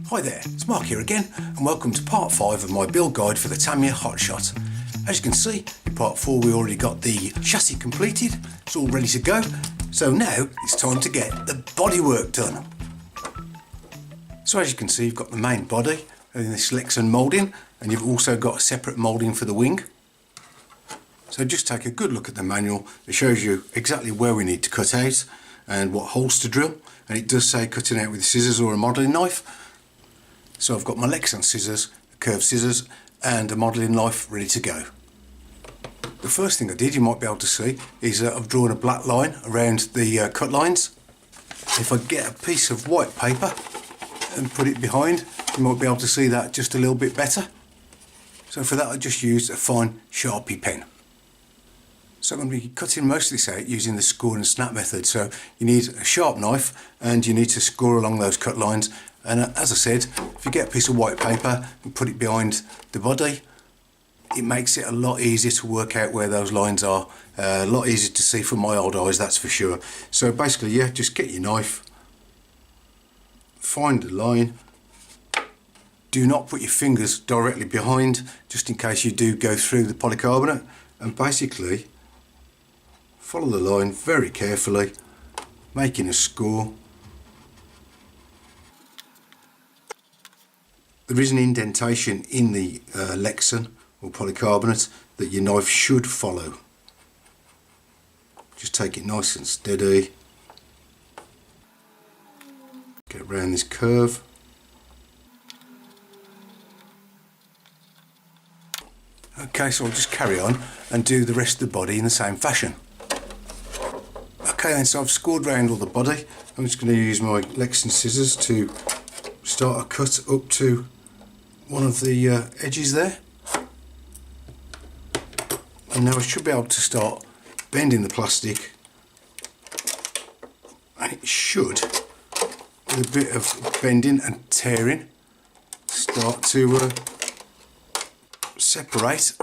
Hi there, it's Mark here again and welcome to part 5 of my build guide for the Tamiya Hotshot. As you can see, in part 4 we already got the chassis completed, it's all ready to go, so now it's time to get the bodywork done. So as you can see, you've got the main body in this Lexan moulding and you've also got a separate moulding for the wing. So just take a good look at the manual. It shows you exactly where we need to cut out and what holes to drill, and it does say cutting out with scissors or a modelling knife. So I've got my Lexan scissors, curved scissors and a modelling knife ready to go. The first thing I did, you might be able to see, is I've drawn a black line around the cut lines. If I get a piece of white paper and put it behind, you might be able to see that just a little bit better. So for that I just used a fine Sharpie pen. So I'm going to be cutting most of this out using the score and snap method. So you need a sharp knife and you need to score along those cut lines. And as I said, if you get a piece of white paper and put it behind the body, it makes it a lot easier to work out where those lines are. A lot easier to see from my old eyes, that's for sure. So basically, yeah, just get your knife, find the line. Do not put your fingers directly behind, just in case you do go through the polycarbonate. And basically, follow the line very carefully, making a score. There is an indentation in the Lexan or polycarbonate that your knife should follow. Just take it nice and steady. Get around this curve. Okay, so I'll just carry on and do the rest of the body in the same fashion. Okay then, so I've scored round all the body. I'm just going to use my Lexan scissors to start a cut up to one of the edges there, and now I should be able to start bending the plastic, and it should, with a bit of bending and tearing, start to separate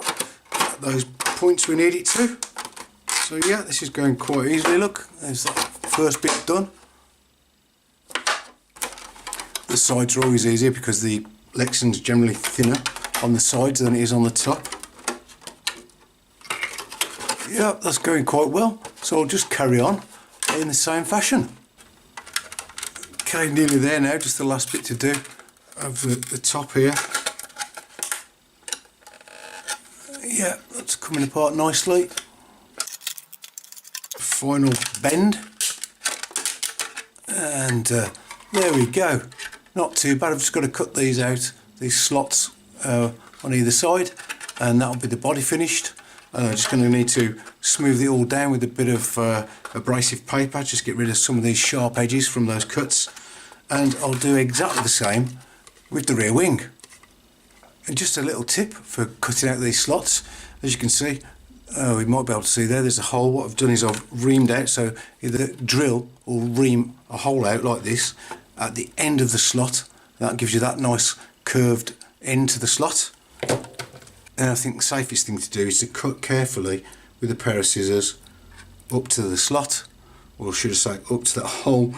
at those points we need it to. So yeah, this is going quite easily. Look, there's that first bit done. The sides are always easier because the Lexan's generally thinner on the sides than it is on the top. Yeah, that's going quite well, so I'll just carry on in the same fashion. Okay, nearly there now, just the last bit to do of the top here. Yeah, that's coming apart nicely. Final bend, and there we go. Not too bad. I've just got to cut these out, these slots on either side, and that'll be the body finished. I'm just going to need to smooth it all down with a bit of abrasive paper, just get rid of some of these sharp edges from those cuts, and I'll do exactly the same with the rear wing. And just a little tip for cutting out these slots, as you can see, we might be able to see there's a hole. What I've done is I've reamed out, so either drill or ream a hole out like this at the end of the slot. That gives you that nice curved end to the slot. And I think the safest thing to do is to cut carefully with a pair of scissors up to the slot, or should I say up to that hole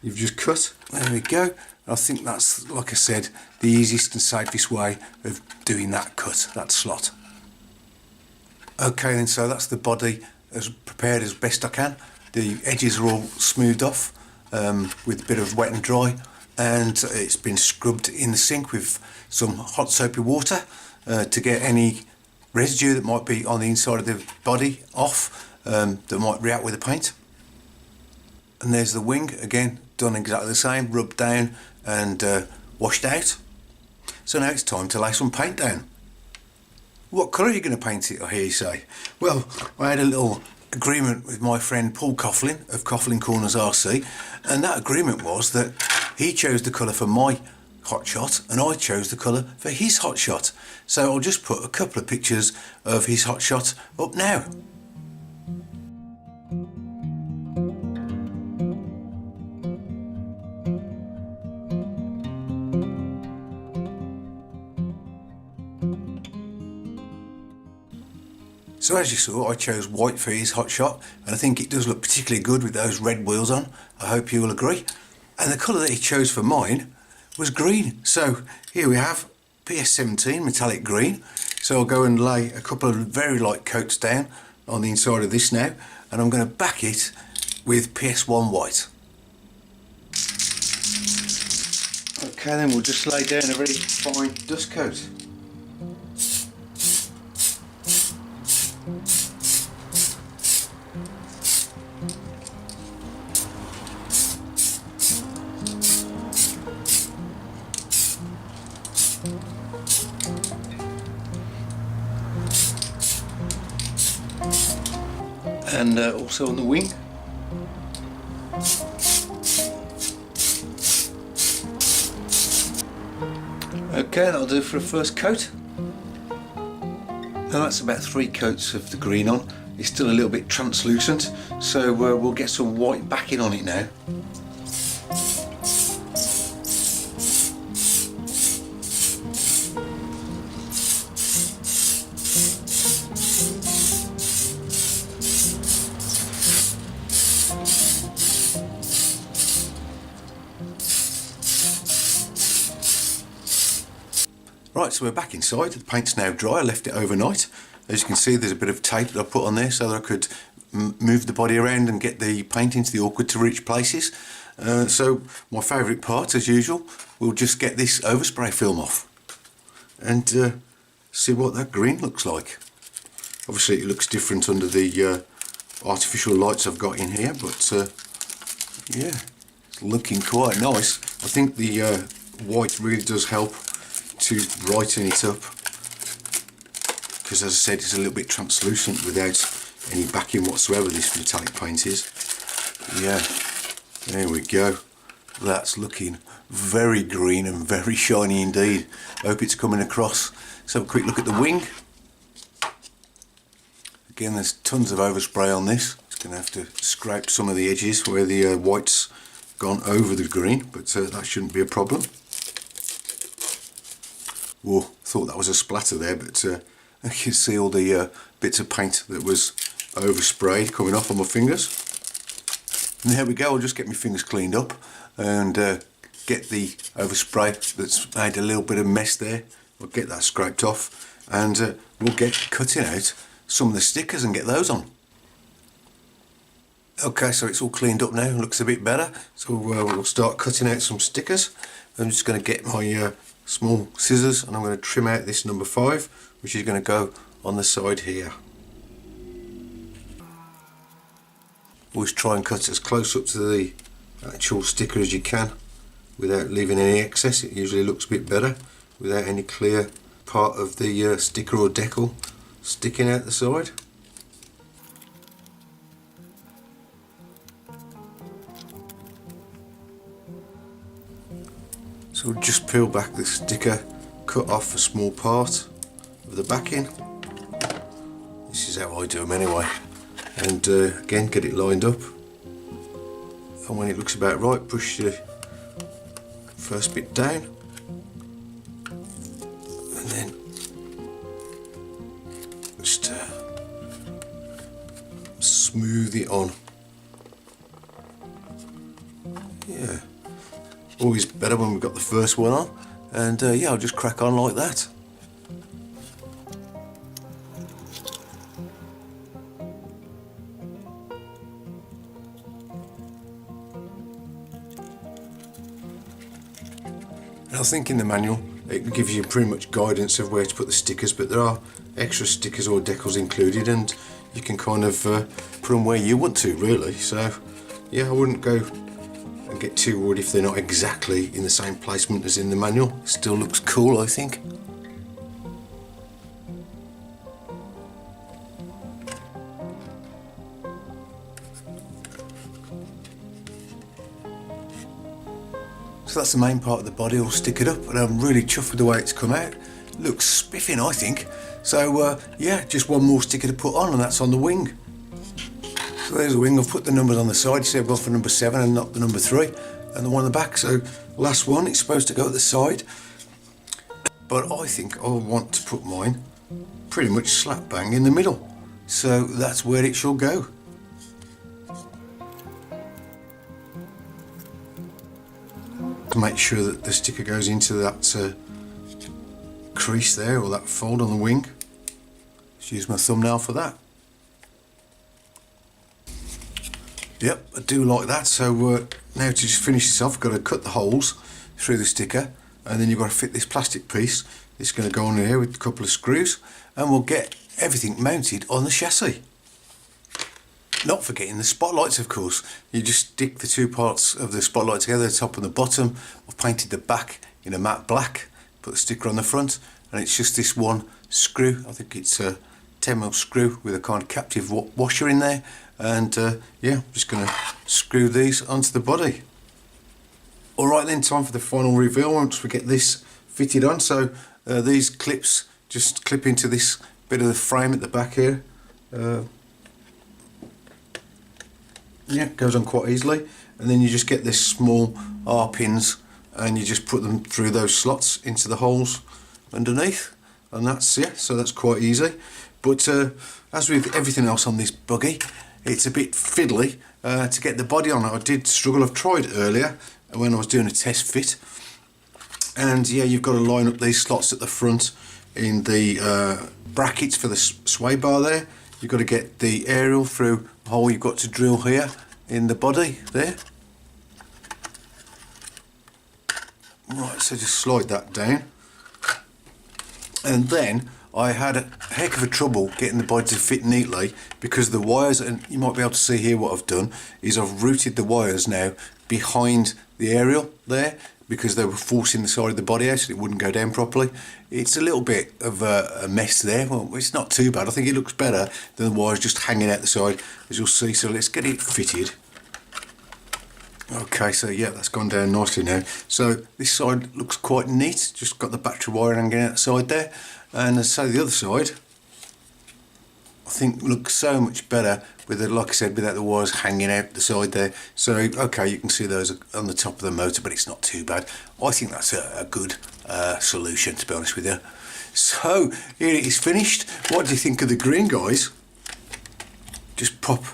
you've just cut. There we go. I think that's, like I said, the easiest and safest way of doing that cut, that slot. Okay then, so that's the body as prepared as best I can. The edges are all smoothed off with a bit of wet and dry, and it's been scrubbed in the sink with some hot soapy water to get any residue that might be on the inside of the body off, that might react with the paint. And there's the wing, again done exactly the same, rubbed down and washed out. So now it's time to lay some paint down. What colour are you going to paint it, I hear you say? Well, I had a little agreement with my friend Paul Coughlin of Coughlin Corners RC, and that agreement was that he chose the colour for my Hotshot and I chose the colour for his Hotshot. So I'll just put a couple of pictures of his Hotshot up now. So as you saw, I chose white for his Hotshot, and I think it does look particularly good with those red wheels on. I hope you will agree. And the colour that he chose for mine was green. So here we have PS17 metallic green. So I'll go and lay a couple of very light coats down on the inside of this now, and I'm going to back it with PS1 white. Okay, then we'll just lay down a very fine dust coat. And also on the wing. Okay, that'll do for a first coat. Now that's about 3 coats of the green on. It's still a little bit translucent, so we'll get some white backing on it now. Right, so we're back inside. The paint's now dry. I left it overnight. As you can see, there's a bit of tape that I put on there so that I could move the body around and get the paint into the awkward to reach places. So my favourite part, as usual, we'll just get this overspray film off and see what that green looks like. Obviously it looks different under the artificial lights I've got in here, but yeah, it's looking quite nice. I think the white really does help to brighten it up, because as I said, it's a little bit translucent without any backing whatsoever, this metallic paint is. Yeah, there we go. That's looking very green and very shiny indeed. I hope it's coming across. Let's have a quick look at the wing. Again, there's tons of overspray on this. It's going to have to scrape some of the edges where the white's gone over the green, but that shouldn't be a problem. Whoa, thought that was a splatter there, but I can see all the bits of paint that was oversprayed coming off on my fingers. And there we go. I'll just get my fingers cleaned up and get the overspray that's made a little bit of mess there. We'll get that scraped off, and we'll get cutting out some of the stickers and get those on. Okay, so it's all cleaned up now, looks a bit better. So we'll start cutting out some stickers. I'm just going to get my small scissors and I'm going to trim out this number 5, which is going to go on the side here. Always try and cut as close up to the actual sticker as you can without leaving any excess. It usually looks a bit better without any clear part of the sticker or decal sticking out the side. So we'll just peel back the sticker, cut off a small part of the backing. This is how I do them anyway. And again, get it lined up. And when it looks about right, push the first bit down. And then just smooth it on. Yeah. Always better when we've got the first one on, and yeah, I'll just crack on like that. And I think in the manual it gives you pretty much guidance of where to put the stickers, but there are extra stickers or decals included, and you can kind of put them where you want to, really. So yeah, I wouldn't go and get too worried if they're not exactly in the same placement as in the manual. It still looks cool, I think. So that's the main part of the body all stickered up, and I'm really chuffed with the way it's come out. Looks spiffing, I think. So yeah, just one more sticker to put on, and that's on the wing. So there's the wing. I've put the numbers on the side. You see I've gone for number 7 and not the number 3, and the one on the back. So last one, it's supposed to go at the side, but I think I want to put mine pretty much slap bang in the middle. So that's where it shall go. to make sure that the sticker goes into that crease there, or that fold on the wing. Just use my thumbnail for that. Yep, I do like that. So now to just finish this off, I've got to cut the holes through the sticker, and then you've got to fit this plastic piece. It's going to go on here with a couple of screws, and we'll get everything mounted on the chassis. Not forgetting the spotlights, of course. You just stick the two parts of the spotlight together, the top and the bottom. I've painted the back in a matte black, put the sticker on the front, and it's just this one screw. I think it's a 10mm screw with a kind of captive washer in there, and yeah, I'm just going to screw these onto the body. Alright then, time for the final reveal once we get this fitted on. So these clips just clip into this bit of the frame at the back here. Yeah, it goes on quite easily, and then you just get this small R pins and you just put them through those slots into the holes underneath, and that's, yeah, so that's quite easy. But as with everything else on this buggy, it's a bit fiddly to get the body on it. I did struggle. I've tried earlier when I was doing a test fit, and yeah, you've got to line up these slots at the front in the brackets for the sway bar there. You've got to get the aerial through the hole you've got to drill here in the body there. Right, so just slide that down, and then I had a heck of a trouble getting the body to fit neatly because the wires, and you might be able to see here what I've done is I've routed the wires now behind the aerial there, because they were forcing the side of the body out so it wouldn't go down properly. It's a little bit of a mess there. Well, it's not too bad. I think it looks better than the wires just hanging out the side, as you'll see. So let's get it fitted. Okay, so yeah, that's gone down nicely now. So this side looks quite neat. Just got the battery wire hanging out the side there. And so the other side, I think looks so much better with the, like I said, without the wires hanging out the side there. So okay, you can see those on the top of the motor, but it's not too bad. I think that's a good solution, to be honest with you. So here it is finished. What do you think of the green, guys? Just pop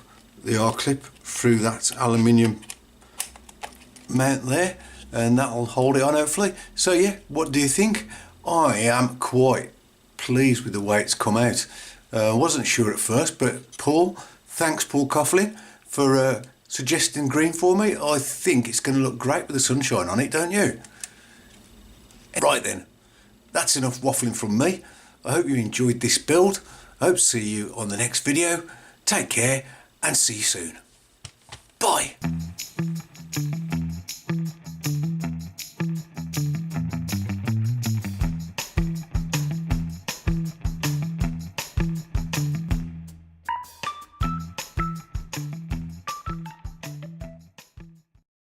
the R-clip through that aluminium mount there, and that'll hold it on hopefully. So yeah, what do you think? I am quite pleased with the way it's come out. I wasn't sure at first, but Paul, thanks Paul Coughlin for suggesting green for me. I think it's going to look great with the sunshine on it, don't you? Right then, that's enough waffling from me. I hope you enjoyed this build. I hope to see you on the next video. Take care and see you soon. Bye.